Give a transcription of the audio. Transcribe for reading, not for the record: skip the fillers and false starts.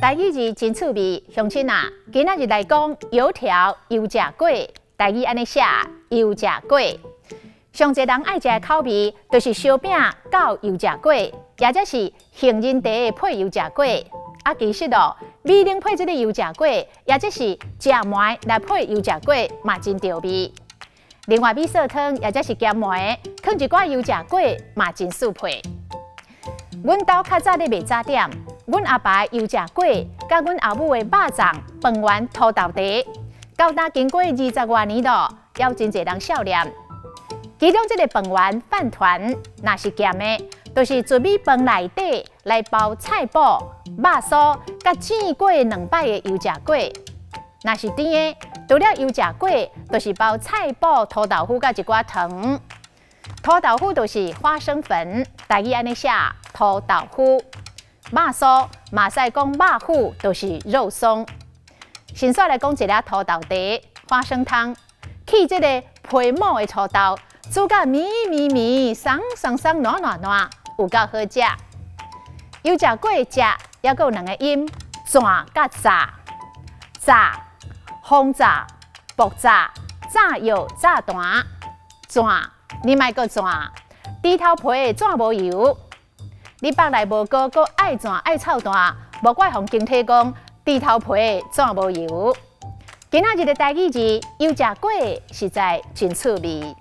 台语字真趣味，乡亲啊，今仔日来讲油条、油炸粿，台语安尼写油炸粿。上侪人爱食的口味，就是烧饼到油炸粿，也则是杏仁茶配油炸粿。啊，其实哦，米奶配这个油炸粿，也则是食糜来配油炸粿，嘛真调味。另外，米线汤也则是咸糜，放一寡油炸粿，嘛真适配。阮家较早咧卖早点，阮阿爸油炸粿，甲阮阿母的肉粽、饭圆、土豆茶，到今经过20多年咯，还真侪人笑念。其中这个饭圆、饭团，若是咸的，就是糯米饭内底来包菜脯、肉酥，甲煎过2摆的油炸粿。若是甜的，除了油炸粿，就是包菜脯、土豆腐甲一寡糖。土豆腐就是花生粉，台语安尼写土豆腐。肉酥马赛讲肉腐，就是肉松。先说来讲一粒土豆茶、花生汤，去这个皮膜的土豆，煮甲绵、松、软，有够好食。油炸粿食，还佫有2个音：炸甲炸。炸，风炸、爆炸、炸药、炸弹、炸。你莫阁炸，猪头皮的炸无油。你腹内无高，阁爱炸爱臭弹，无怪互经体讲猪头皮的炸无油。今仔日的台语字油炸粿实在真趣味。